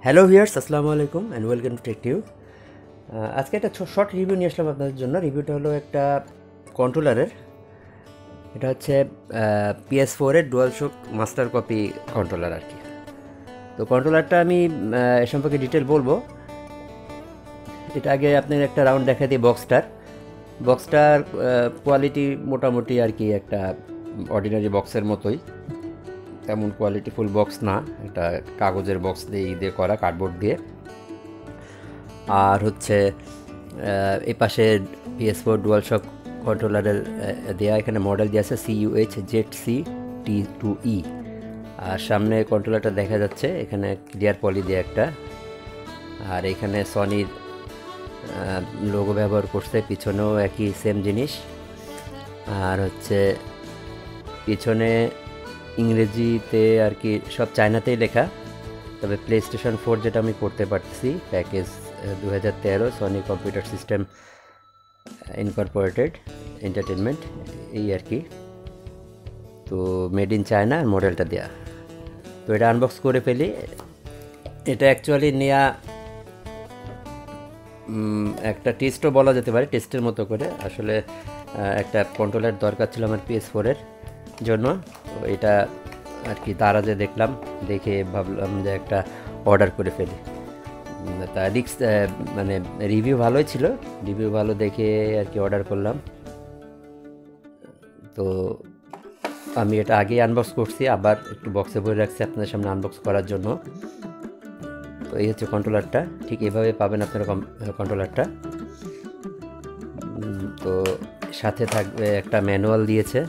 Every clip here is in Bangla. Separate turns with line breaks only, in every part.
হ্যালো ভিউয়ার্স, আসসালামু আলাইকুম and welcome to tech tube. আজকে একটা শর্ট রিভিউ নিয়ে আসলাম আপনাদের জন্য। রিভিউটা হলো একটা কন্ট্রোলারের। এটা হচ্ছে PS4 এর ডুয়ালশক মাস্টার কপি কন্ট্রোলার আর কি। তো কন্ট্রোলারটা আমি এ সম্পর্কে ডিটেল বলবো। এটা আগে আপনার একটা রাউন্ড দেখা দিই বক্সটার কোয়ালিটি মোটামুটি আর কি একটা অর্ডিনারি বক্সের মতোই, তেমন কোয়ালিটিফুল বক্স না, এটা কাগজের বক্স দিয়ে করা, কার্ডবোর্ড দিয়ে। আর হচ্ছে এই পাশে PS4 ডুয়ালশক কন্ট্রোলারের দেয়া, এখানে মডেল দিয়ে আছে CUH-ZC-T2E। আর সামনে কন্ট্রোলারটা দেখা যাচ্ছে, এখানে ক্লিয়ার পলি দিয়ে একটা, আর এখানে সনির লোগো ব্যবহার করছে, পিছনেও একই সেম জিনিস। আর হচ্ছে পিছনে ইংরেজিতে আর কি সব চায়নাতেই লেখা, তবে PlayStation 4 যেটা আমি করতে পারতেছি, package 2013 Sony computer system Incorporated entertainment, এই আর কি। তো মেড ইন চায়না, আর মডেলটা দেয়া। তো এটা আনবক্স করে ফেলি। এটা অ্যাকচুয়ালি নেয়া একটা টেস্টও বলা যেতে পারে, টেস্টের মতো করে। আসলে একটা কন্ট্রোলার দরকার ছিল আমার PS4 এর জন্য। তো এটা আর কি দারাজে দেখলাম, দেখে ভাবলাম যে একটা অর্ডার করে ফেলি। তা মানে রিভিউ ভালোই ছিল, রিভিউ ভালো দেখে আর কি অর্ডার করলাম। তো আমি এটা আগেই আনবক্স করছি, আবার একটু বক্সে ভরে রাখছি আপনাদের সামনে আনবক্স করার জন্য। তো এই হচ্ছে কন্ট্রোলারটা, ঠিক এভাবে পাবেন আপনারা কন্ট্রোলারটা। তো সাথে থাকবে একটা ম্যানুয়াল দিয়েছে,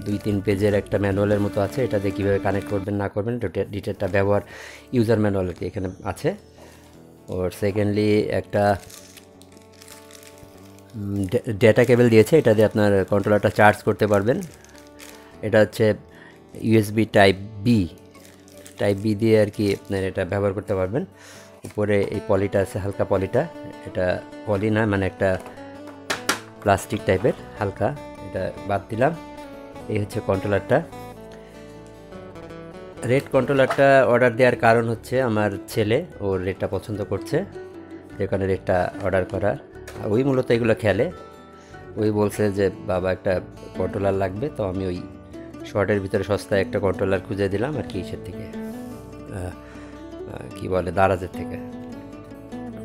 2-3 পেজের একটা ম্যানুয়ালের মতো আছে। এটা দিয়ে কীভাবে কানেক্ট করবেন না করবেন ডিটেলটা ব্যবহার ইউজার ম্যানুয়াল আর কি এখানে আছে। ওর সেকেন্ডলি একটা ডেটা কেবল দিয়েছে, এটা দিয়ে আপনার কন্ট্রোলারটা চার্জ করতে পারবেন। এটা হচ্ছে USB টাইপ বি দিয়ে আর কি আপনার এটা ব্যবহার করতে পারবেন। উপরে এই পলিটা আছে, হালকা পলিটা, এটা পলি না, মানে একটা প্লাস্টিক টাইপের হালকা, এটা বাদ দিলাম। এই হচ্ছে কন্ট্রোলারটা। রেড কন্ট্রোলারটা অর্ডার দেওয়ার কারণ হচ্ছে আমার ছেলে ওর রেডটা পছন্দ করছে, যে কারণে রেডটা অর্ডার করা। ওই মূলত এগুলো খেলে, ওই বলছে যে বাবা একটা কন্ট্রোলার লাগবে। তো আমি ওই শর্টের ভিতরে সস্তায় একটা কন্ট্রোলার খুঁজে দিলাম আর কি, ইসের থেকে কি বলে দারাজের থেকে।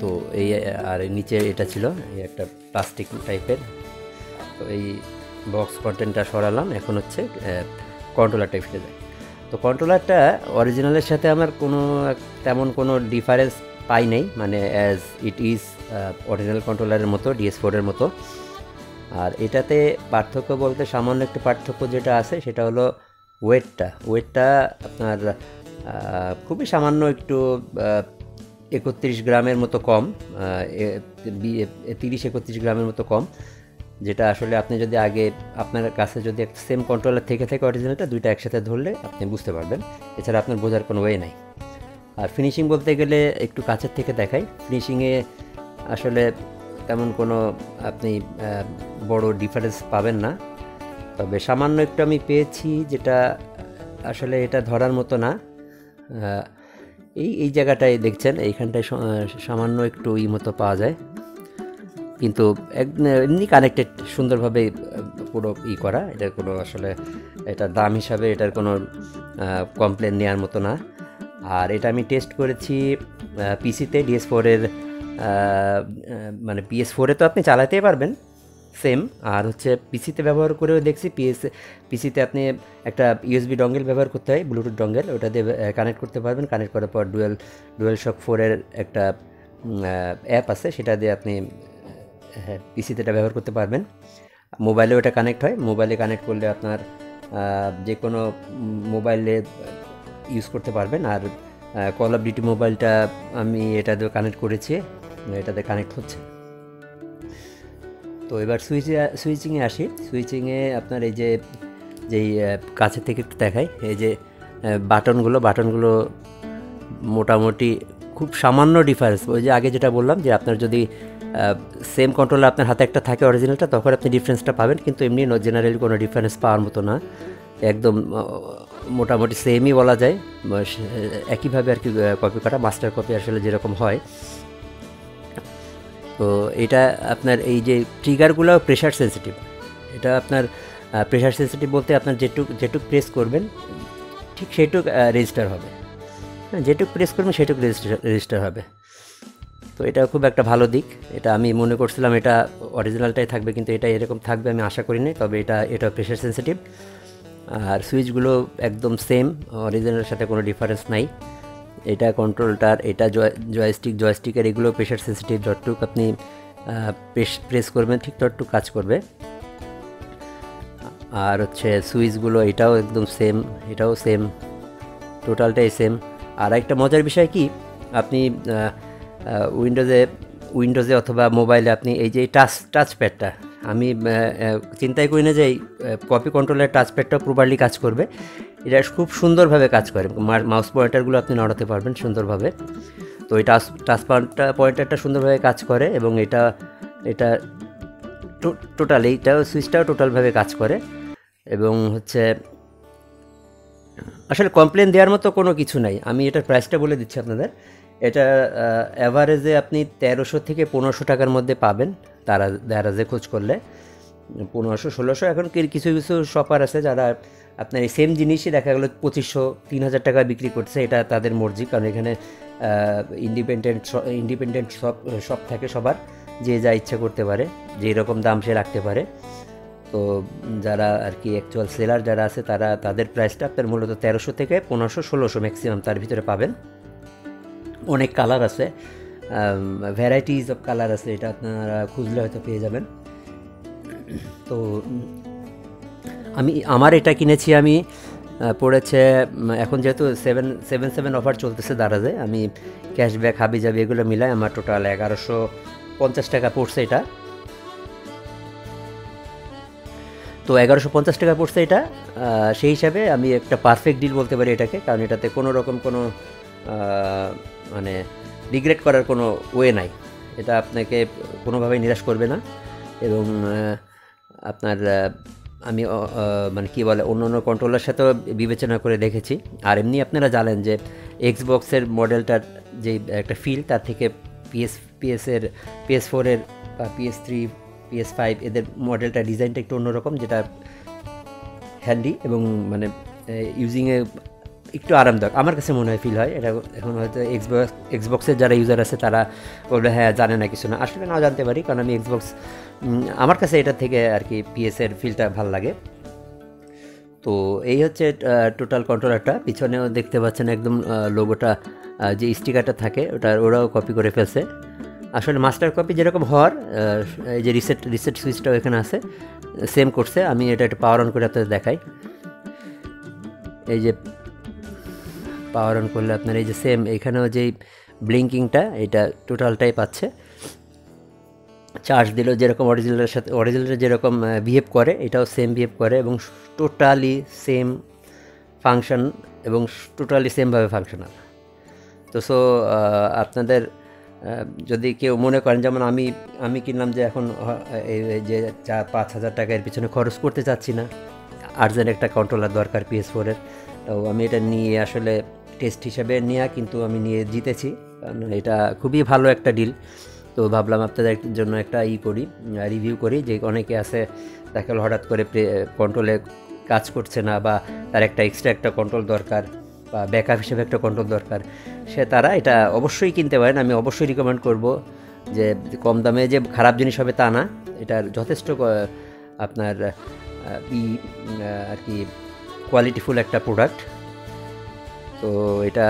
তো এই আর নিচে এটা ছিল এই একটা প্লাস্টিক টাইপের। তো এই বক্স কন্টেন্টটা সরালাম, এখন হচ্ছে কন্ট্রোলারটা ফিরে যায়। তো কন্ট্রোলারটা অরিজিনালের সাথে আমার তেমন কোনো ডিফারেন্স পাই নেই, মানে অ্যাজ ইট ইজ অরিজিনাল কন্ট্রোলারের মতো, DS4 এর মতো। আর এটাতে পার্থক্য বলতে সামান্য একটু পার্থক্য যেটা আছে সেটা হলো ওয়েটটা আপনার খুবই সামান্য একটু 31 গ্রামের মতো কম, 30-31 গ্রামের মতো কম। যেটা আসলে আপনি যদি আগে আপনার কাছে যদি একটা সেম কন্ট্রোলার থেকে অরিজিনালটা দুইটা একসাথে ধরলে আপনি বুঝতে পারবেন, এছাড়া আপনার বোঝার কোনো ওয়ে নাই। আর ফিনিশিং বলতে গেলে একটু কাছের থেকে দেখাই, ফিনিশিংয়ে আসলে তেমন কোনো আপনি বড় ডিফারেন্স পাবেন না, তবে সামান্য একটু আমি পেয়েছি যেটা আসলে এটা ধরার মতো না। এই জায়গাটায় দেখছেন, এইখানটায় সামান্য একটু মতো পাওয়া যায়, কিন্তু এমনি কানেক্টেড সুন্দরভাবে পুরো করা। এটার কোনো আসলে এটার দাম হিসাবে এটার কোনো কমপ্লেন নেওয়ার মতো না। আর এটা আমি টেস্ট করেছি পিসিতে, DS4 এর মানে PS4 তো আপনি চালাতেই পারবেন সেম, আর হচ্ছে পিসিতে ব্যবহার করেও দেখছি। পিসিতে আপনি একটা USB ডঙ্গেল ব্যবহার করতে হয়, ব্লুটুথ ডঙ্গেল, ওটা দিয়ে কানেক্ট করতে পারবেন। কানেক্ট করার পর ডুয়ালশক 4 এর একটা অ্যাপ আছে, সেটা দিয়ে আপনি পিসিতে এটা ব্যবহার করতে পারবেন। মোবাইলেও এটা কানেক্ট হয়, মোবাইলে কানেক্ট করলে আপনার যে কোনো মোবাইলে ইউজ করতে পারবেন। আর কল অফ ডিউটি মোবাইলটা আমি এটাতে কানেক্ট করেছি, এটাতে কানেক্ট হচ্ছে। তো এবার সুইচিংয়ে আসি। সুইচিংয়ে আপনার এই যেই কাছের থেকে একটু দেখাই, এই যে বাটনগুলো মোটামুটি খুব সামান্য ডিফারেন্স। ওই যে আগে যেটা বললাম যে আপনার যদি সেম কন্ট্রোলার আপনার হাতে একটা থাকে অরিজিনালটা, তখন আপনি ডিফারেন্সটা পাবেন, কিন্তু এমনি জেনারেলি কোনো ডিফারেন্স পাওয়ার মতো না, একদম মোটামুটি সেমই বলা যায়, একইভাবে আর কি কপি করা, মাস্টার কপি আসলে যেরকম হয়। তো এটা আপনার এই যে ট্রিগারগুলো প্রেশার সেন্সিটিভ, এটা আপনার প্রেশার সেন্সিটিভ বলতে আপনার যেটুক প্রেস করবেন ঠিক সেইটুক রেজিস্টার হবে, হ্যাঁ, যেটুক প্রেস করবেন সেটুক রেজিস্টার হবে। তো এটা খুব একটা ভালো দিক। এটা আমি মনে করছিলাম এটা অরিজিনালটাই থাকবে, কিন্তু এটা এরকম থাকবে আমি আশা করিনি। তবে এটা প্রেশার সেন্সিটিভ, আর সুইচগুলো একদম সেম, অরিজিনালের সাথে কোনো ডিফারেন্স নাই। এটা কন্ট্রোলটার, এটা জয়স্টিকের এগুলো প্রেশার সেন্সিটিভ, যতটুক আপনি প্রেস করবেন ঠিক ততটুক কাজ করবে। আর হচ্ছে সুইচগুলো এটাও একদম সেম, এটাও সেম, টোটালটাই সেম। আর একটা মজার বিষয় কি, আপনি উইন্ডোজে অথবা মোবাইলে আপনি এই যে টাচ প্যাডটা, আমি চিন্তাই করি না যে এই কপি কন্ট্রোলের টাচ প্যাডটাও প্রপারলি কাজ করবে। এটা খুব সুন্দরভাবে কাজ করে, মাউস পয়েন্টারগুলো আপনি নড়াতে পারবেন সুন্দরভাবে। তো এই টাচ পয়েন্টারটা সুন্দরভাবে কাজ করে, এবং এটা টোটাল এইটাও সুইচটাও টোটালভাবে কাজ করে। এবং হচ্ছে আসলে কমপ্লেন দেওয়ার মতো কোনো কিছু নাই। আমি এটার প্রাইসটা বলে দিচ্ছি আপনাদের। এটা অ্যাভারেজে আপনি 1300 থেকে 1500 টাকার মধ্যে পাবেন, তারা দারাজে খোঁজ করলে 1500-1600। এখন কিছু কিছু শপার আছে যারা আপনার এই সেম জিনিসই দেখা গেলো 2500-3000 টাকা বিক্রি করছে। এটা তাদের মর্জি, কারণ এখানে ইন্ডিপেন্ডেন্ট শপ থাকে সবার, যে যা ইচ্ছা করতে পারে, যে রকম দাম সে রাখতে পারে। তো যারা আর কি অ্যাকচুয়াল সেলার যারা আছে তাদের প্রাইসটা আপনার মূলত 1300 থেকে 1500-1600 ম্যাক্সিমাম, তার ভিতরে পাবেন। অনেক কালার আছে, ভ্যারাইটিস অফ কালার আছে, এটা আপনারা খুঁজলে হয়তো পেয়ে যাবেন। তো আমার এটা কিনেছি, আমি পড়েছে এখন যেহেতু 7/7 অফার চলতেছে দারাজে, আমি ক্যাশব্যাক হাবি যাবি এগুলো মিলাই আমার টোটাল 1150 টাকা পড়ছে এটা। তো 1150 টাকা পড়ছে এটা, সেই হিসাবে আমি একটা পারফেক্ট ডিল বলতে পারি এটাকে, কারণ এটাতে কোনো রকম কোনো মানে রিগ্রেট করার কোনো ওয়ে নাই। এটা আপনাকে কোনোভাবেই নিরাশ করবে না। এবং আপনার আমি মানে কী বলে, অন্য অন্য কন্ট্রোলার সাথেও বিবেচনা করে দেখেছি। আর এমনি আপনারা জানেন যে এক্সবক্সের মডেলটার যে একটা ফিল, তার থেকে PS4-এর বা PS3, PS5 এদের মডেলটা ডিজাইনটা একটু অন্যরকম, যেটা হ্যান্ডি এবং মানে ইউজিংয়ে একটু আরামদায়ক আমার কাছে মনে হয়, ফিল হয় এটা। এখন হয়তো এক্সবক্সের যারা ইউজার আছে তারা বলবে হ্যাঁ জানে না কিছু না, আসলে নাও জানতে পারি, কারণ আমি এক্সবক্স, আমার কাছে এটা থেকে আর কি PS-এর ফিলটা ভালো লাগে। তো এই হচ্ছে টোটাল কন্ট্রোলারটা। পিছনেও দেখতে পাচ্ছেন একদম লোগোটা, যে স্টিকারটা থাকে ওরাও কপি করে ফেলছে। আসলে মাস্টার কপি যেরকম হওয়ার, এই যে রিসেট সুইচটাও এখানে আছে, সেম করছে। আমি এটা একটু পাওয়ার অন করে আপনাদের দেখাই। এই যে পাওয়ার অন করলে আপনার এই যে সেম এখানেও যেই ব্লিঙ্কিংটা, এটা টোটালটাই পাচ্ছে। চার্জ দিলেও যেরকম অরিজিনালের যেরকম বিহেভ করে, এটাও সেম বিহেভ করে, এবং টোটালি সেম ফাংশন, এবং টোটালি সেমভাবে ফাংশনাল। তো আপনাদের যদি কেউ মনে করেন, যেমন আমি কিনলাম যে এখন এই যে 4-5 হাজার টাকা এর পিছনে খরচ করতে চাচ্ছি না, আর্জেন্ট একটা কন্ট্রোলার দরকার PS4-এর, তো আমি এটা নিয়ে আসলে টেস্ট হিসাবে নেওয়া, কিন্তু আমি নিয়ে জিতেছি, কারণ এটা খুবই ভালো একটা ডিল। তো ভাবলাম আপনাদের জন্য একটা রিভিউ করি, যে অনেকে আছে দেখা গেল হঠাৎ করে কন্ট্রোলে কাজ করছে না, বা তার একটা এক্সট্রা একটা কন্ট্রোল দরকার, বা ব্যাকআপ হিসেবে একটা কন্ট্রোল দরকার, তারা এটা অবশ্যই কিনতে পারেন। আমি অবশ্যই রিকমেন্ড করব, যে কম দামে যে খারাপ জিনিস হবে তা না, এটার যথেষ্ট আপনার আর কি কোয়ালিটিফুল একটা প্রোডাক্ট। তো এটা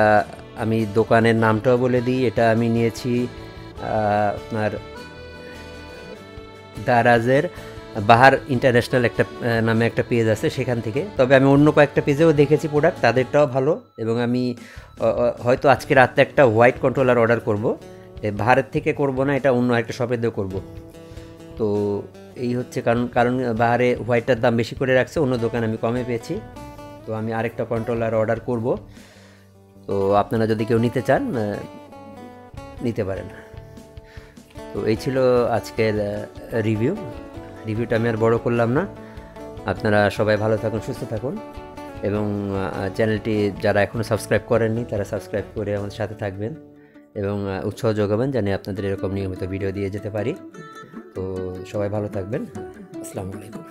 আমি দোকানের নামটাও বলে দিই, এটা আমি নিয়েছি আপনার দারাজের বাহার ইন্টারন্যাশনাল একটা নামে একটা পেজ আছে, সেখান থেকে। তবে আমি অন্য কয়েকটা পেজেও দেখেছি প্রোডাক্ট, তাদেরটাও ভালো। এবং আমি হয়তো আজকে রাতে একটা হোয়াইট কন্ট্রোলার অর্ডার করব, বাহারের থেকে করব না, এটা অন্য একটা শপে দিয়েও করব। তো এই হচ্ছে কারণ বাহারে হোয়াইটটার দাম বেশি করে রাখছে, অন্য দোকান আমি কমে পেয়েছি। তো আমি আরেকটা কন্ট্রোলার অর্ডার করব। তো আপনারা যদি কেউ নিতে চান নিতে পারেন। তো এই ছিল আজকের রিভিউটা আমি আর বড় করলাম না। আপনারা সবাই ভালো থাকুন, সুস্থ থাকুন। এবং চ্যানেলটি যারা এখনও সাবস্ক্রাইব করেননি তারা সাবস্ক্রাইব করে আমাদের সাথে থাকবেন এবং উৎসাহ যোগাবেন জানি আপনাদের এরকম নিয়মিত ভিডিও দিয়ে যেতে পারি। তো সবাই ভালো থাকবেন। আসসালামু আলাইকুম।